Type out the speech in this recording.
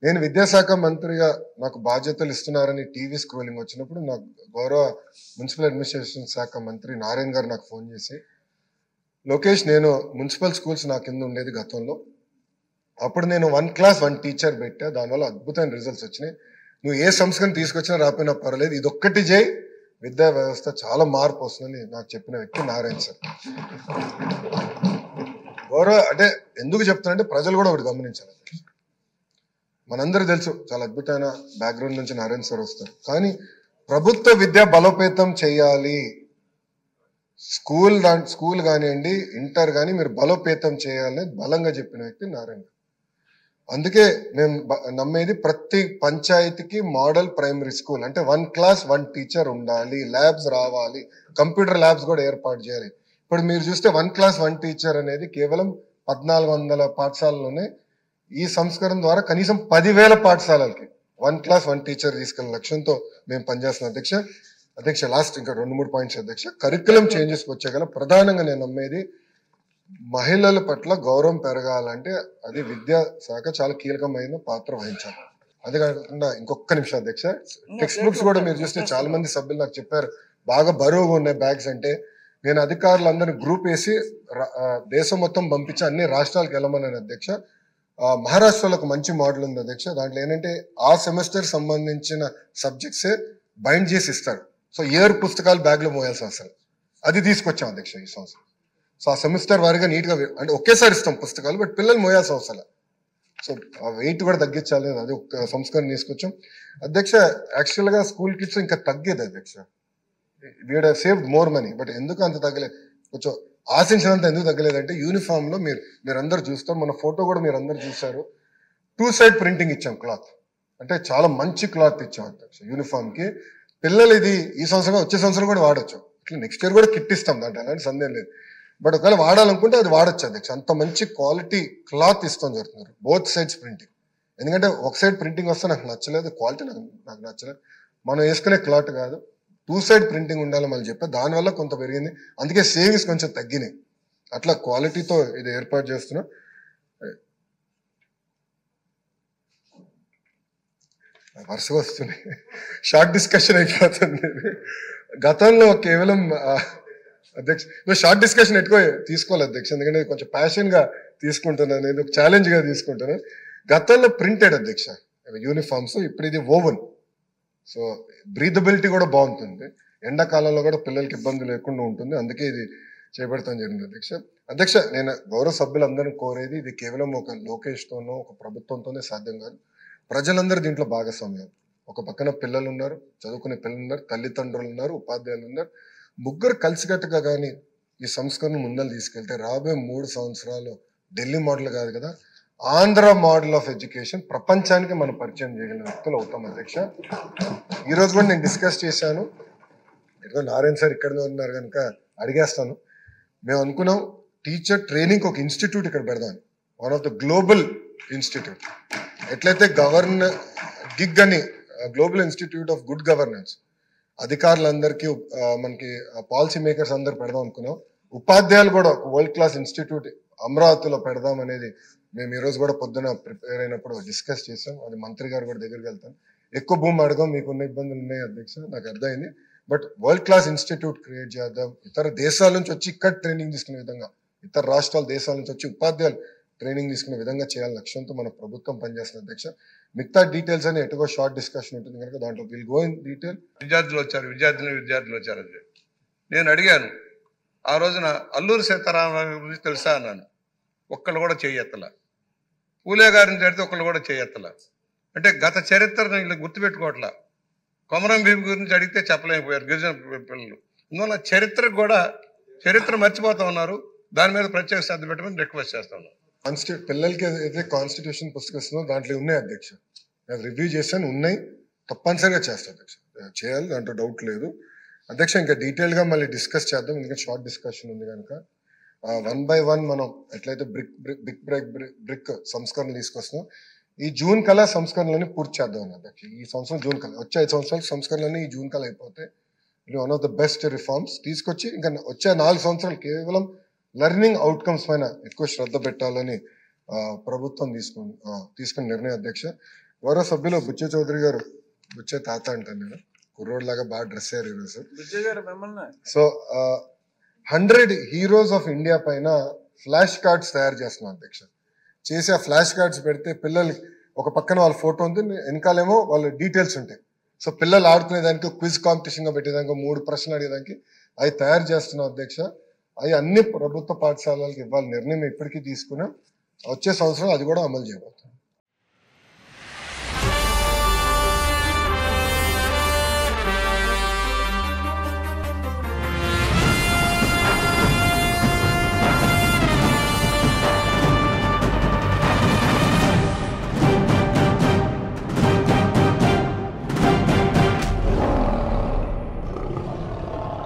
నేను విద్యాశాఖ మంత్రిగా నాకు బాధ్యతలు ఇస్తున్నారని టీవీ స్క్రోలింగ్ వచ్చినప్పుడు నాకు గౌరవ మున్సిపల్ అడ్మినిస్ట్రేషన్ శాఖ మంత్రి నారాయణ గారు నాకు ఫోన్ చేసి, లోకేష్, నేను మున్సిపల్ స్కూల్స్ నా కింద ఉండేది గతంలో, అప్పుడు నేను 1 క్లాస్ 1 టీచర్ పెట్టా, దానివల్ల అద్భుతమైన రిజల్ట్స్ వచ్చినాయి. నువ్వు ఏ సంస్థను తీసుకొచ్చినా రాపోయినా పర్వాలేదు, ఇదొక్కటి చేయి, విద్యా వ్యవస్థ చాలా మార్పు వస్తుందని నాకు చెప్పిన వ్యక్తి నారాయణ సార్. గౌరవ అంటే ఎందుకు చెప్తానంటే ప్రజలు కూడా ఒకటి గమనించాలి. మనందరూ తెలుసు చాలా అద్భుతమైన బ్యాక్గ్రౌండ్ నుంచి నారాయణ సార్ వస్తారు, కానీ ప్రభుత్వ విద్య బలోపేతం చేయాలి, స్కూల్ కానివ్వండి, ఇంటర్ కానీ మీరు బలోపేతం చేయాలని బలంగా చెప్పిన వ్యక్తి నారాయణ. అందుకే మేము నమ్మేది ప్రతి పంచాయతీకి మోడల్ ప్రైమరీ స్కూల్ అంటే 1 క్లాస్ 1 టీచర్ ఉండాలి, ల్యాబ్స్ రావాలి, కంప్యూటర్ ల్యాబ్స్ కూడా ఏర్పాటు చేయాలి. ఇప్పుడు మీరు చూస్తే 1 క్లాస్ 1 టీచర్ అనేది కేవలం 1400 పాఠశాలలోనే. ఈ సంస్కరణ ద్వారా కనీసం 10,000 పాఠశాలలకి 1 క్లాస్ 1 టీచర్ తీసుకెళ్లే లక్ష్యంతో మేము పనిచేస్తున్నాం అధ్యక్ష. లాస్ట్ ఇంకా 2-3 పాయింట్స్ అధ్యక్ష. కరికులం చేంజెస్ వచ్చేగల ప్రధానంగా నేను నమ్మేది మహిళల పట్ల గౌరవం పెరగాలంటే అది విద్యా శాఖ చాలా కీలకమైన పాత్ర వహించాలి. అదే కాకుండా ఇంకొక నిమిషం అధ్యక్ష, టెక్స్ట్ బుక్స్ కూడా మీరు చూస్తే చాలా మంది సభ్యులు నాకు చెప్పారు బాగా బరువుగా ఉన్నాయి బ్యాగ్స్ అంటే. నేను అధికారులందరినీ గ్రూప్ వేసి దేశం మొత్తం పంపించి అన్ని రాష్ట్రాలకు వెళ్ళమన్నాను అధ్యక్ష. మహారాష్ట్రలో ఒక మంచి మోడల్ ఉంది అధ్యక్ష. దాంట్లో ఏంటంటే ఆ సెమిస్టర్ సంబంధించిన సబ్జెక్ట్సే బైండ్ చేసి ఇస్తారు. సో ఇయర్ పుస్తకాలు బ్యాగ్ లో మోయాల్సిన అవసరం, అది తీసుకొచ్చాం అధ్యక్ష ఈ సంవత్సరం. సో ఆ సెమిస్టర్ వారిగా నీట్ గా అంటే ఒకేసారి ఇస్తాం పుస్తకాలు, బట్ పిల్లలు మోయాల్సిన అవసరం. సో ఆ వెయిట్ కూడా తగ్గించాలి, అది ఒక సంస్కరణ తీసుకొచ్చాం అధ్యక్ష. యాక్చువల్ గా స్కూల్ కిట్స్ ఇంకా తగ్గేది అధ్యక్ష, we'd saved more money, but ఎందుకు అంత తగ్గలేదు, కొంచెం ఆశించినంత ఎందుకు తగ్గలేదంటే యూనిఫామ్ లో మీరందరూ చూస్తారు, మన ఫోటో కూడా మీరు అందరు చూసారు, 2 సైడ్ ప్రింటింగ్ ఇచ్చాం క్లాత్, అంటే చాలా మంచి క్లాత్ ఇచ్చాం అధ్యక్ష యూనిఫామ్ కి. పిల్లలు ఇది ఈ సంవత్సరం వచ్చే సంవత్సరం కూడా వాడచ్చు, ఇట్లా నెక్స్ట్ ఇయర్ కూడా కిట్ ఇస్తాం, దాంట్లో అలాంటి సందేహం లేదు. బట్ ఒకవేళ వాడాలనుకుంటే అది వాడచ్చు అధ్యక్ష, అంత మంచి క్వాలిటీ క్లాత్ ఇస్తాం జరుగుతున్నారు, బోత్ సైడ్స్ ప్రింటింగ్. ఎందుకంటే ఒక సైడ్ ప్రింటింగ్ వస్తే నాకు నచ్చలేదు, క్వాలిటీ నాకు నచ్చలేదు, మనం వేసుకునే క్లాత్ కాదు, 2 సైడ్ ప్రింటింగ్ ఉండాలి మళ్ళీ చెప్పా, దానివల్ల కొంత పెరిగింది, అందుకే సేవింగ్స్ కొంచెం తగ్గినాయి. అట్లా క్వాలిటీతో ఇది ఏర్పాటు చేస్తున్నాం. వరుసగా వస్తున్నాయి, షార్ట్ డిస్కషన్ అయిపోతుంది. గతంలో కేవలం అధ్యక్ష షార్ట్ డిస్కషన్ ఎక్కువ తీసుకోవాలి అధ్యక్ష, ఎందుకంటే కొంచెం ప్యాషన్ గా తీసుకుంటున్నాను, నేను ఒక ఛాలెంజ్ గా తీసుకుంటున్నాను. గతంలో ప్రింటెడ్ అధ్యక్ష యూనిఫామ్స్, ఇప్పుడు ఇది ఓవెన్, సో బ్రీదబిలిటీ కూడా బాగుంటుంది, ఎండాకాలంలో కూడా పిల్లలకి ఇబ్బంది లేకుండా ఉంటుంది, అందుకే ఇది చేపడతాం జరిగింది అధ్యక్ష. నేను గౌరవ సభ్యులందరినీ కోరేది, ఇది కేవలం ఒక లోకేష్ తోనో ఒక ప్రభుత్వంతోనే సాధ్యం కాదు, ప్రజలందరూ దీంట్లో భాగస్వామ్యం. ఒక పక్కన పిల్లలు ఉన్నారు, చదువుకునే పిల్లలు ఉన్నారు, తల్లిదండ్రులు ఉన్నారు, ఉపాధ్యాయులు ఉన్నారు, ముగ్గురు కలిసికట్టుగా కానీ ఈ సంస్కరణ ముందలు తీసుకెళ్తే రాబోయే 3 సంవత్సరాలు ఢిల్లీ మోడల్ కాదు కదా, ఆంధ్ర మోడల్ ఆఫ్ ఎడ్యుకేషన్ ప్రపంచానికి మనం పరిచయం చేయగలిగిన వ్యక్తులు అవుతాం అధ్యక్ష. ఈరోజు కూడా నేను డిస్కస్ చేశాను, ఇదిగో నారాయణ సార్ ఇక్కడ ఉన్నారు కనుక అడిగేస్తాను. మేము అనుకున్నాం టీచర్ ట్రైనింగ్ ఒక ఇన్స్టిట్యూట్ ఇక్కడ పెడదాం, one of the global institute, ఎట్లయితే గిగ్ అని global institute of good governance, అధికారులందరికీ మనకి పాలసీ మేకర్స్ అందరు పెడదాం అనుకున్నాం. ఉపాధ్యాయులు కూడా ఒక వరల్డ్ క్లాస్ ఇన్స్టిట్యూట్ అమరావతిలో పెడదాం అనేది మేము ఈరోజు కూడా పొద్దున ప్రిపేర్ అయినప్పుడు డిస్కస్ చేసాం, అది మంత్రి గారు కూడా దగ్గరికి వెళ్తాను. ఎక్కువ భూమి అడగం, మీకున్న ఇబ్బందులు ఉన్నాయి అధ్యక్ష, నాకు అర్థమైంది, but world class institute create చేద్దాం, ఇతర దేశాల నుంచి వచ్చి ఇక్కడ ట్రైనింగ్ తీసుకునే విధంగా, ఇతర రాష్ట్రాల దేశాల నుంచి వచ్చి ఉపాధ్యాయులు ట్రైనింగ్ తీసుకునే విధంగా చేయాలని లక్ష్యంతో మన ప్రభుత్వం పనిచేస్తుంది అధ్యక్ష. మిగతా డీటెయిల్స్ అని ఎటుగో షార్ట్ డిస్కషన్ ఉంటుంది కనుక దాంట్లో విల్ గో ఇన్ డీటెయిల్. విద్యార్థులు వచ్చారు అది నేను అడిగాను ఆ రోజున, అల్లూరి సీతారామరాజు గురించి తెలుసా అన్నాను, ఒక్కళ్ళు కూడా చేయెత్తల. పూలే గారిని అడిగితే ఒక్కళ్ళు కూడా చేయెత్తల. అంటే గత చరిత్రను వీళ్ళు గుర్తుపెట్టుకోవట్లా. కొమరం భీమి గురించి అడిగితే చెప్పలేకపోయారు గిరిజన పిల్లలు. అందువల్ల చరిత్ర మర్చిపోతా ఉన్నారు, దాని మీద ప్రత్యేక శ్రద్ధ పెట్టమని రిక్వెస్ట్ చేస్తా ఉన్నాను. పిల్లలకి అయితే కాన్స్టిట్యూషన్ పుస్తకం దాంట్లో ఉన్నాయి అధ్యక్ష, నేను రివ్యూ చేశాను, ఉన్నాయి, తప్పనిసరిగా చేస్తాను అధ్యక్ష, చేయాలి, దాంట్లో డౌట్ లేదు అధ్యక్ష. ఇంకా డీటెయిల్ గా మళ్ళీ డిస్కస్ చేద్దాం, ఎందుకంటే షార్ట్ డిస్కషన్ ఉంది కనుక 1 by 1 మనం ఎట్లయితే బ్రిక్ సంస్కరణలు తీసుకొస్తున్నాం, ఈ జూన్ కల్లా సంస్కరణలని పూర్తి చేద్దాం అధ్యక్ష. ఈ సంవత్సరం జూన్ కల్లా, వచ్చే 5 సంవత్సరాల సంస్కరణలని ఈ జూన్ కల్లా అయిపోతే ఇది one of the best reforms తీసుకొచ్చి ఇంకా వచ్చే 4 సంవత్సరాలు కేవలం లెర్నింగ్ అవుట్కమ్స్ పైన ఎక్కువ శ్రద్ధ పెట్టాలని ప్రభుత్వం తీసుకున్న నిర్ణయం అధ్యక్ష. గౌరవ సభ్యులు బుచ్చే చౌదరి గారు, బుచ్చే తాత అంటాను నేను, కుర్రోడ్ లాగా బాగా డ్రెస్ అయ్యారు ఈరోజు. సో 100 హీరోస్ ఆఫ్ ఇండియా పైన ఫ్లాష్ కార్డ్స్ తయారు చేస్తున్నాం అధ్యక్ష. చేసి ఆ ఫ్లాష్ కార్డ్స్ పెడితే పిల్లలు ఒక పక్కన వాళ్ళ ఫోటో ఉంది, వెనకాలేమో వాళ్ళ డీటెయిల్స్ ఉంటాయి. సో పిల్లలు ఆడుకునేదానికి క్విజ్ కాంపిటీషన్ గా పెట్టేదానికి 3 ప్రశ్నలు అడిగేదానికి అవి తయారు చేస్తున్నాం అధ్యక్ష. అవి అన్ని ప్రభుత్వ పాఠశాలలకు ఇవ్వాలి నిర్ణయం ఇప్పటికీ తీసుకున్నాం. వచ్చే సంవత్సరం అది కూడా అమలు చేయబోతుంది.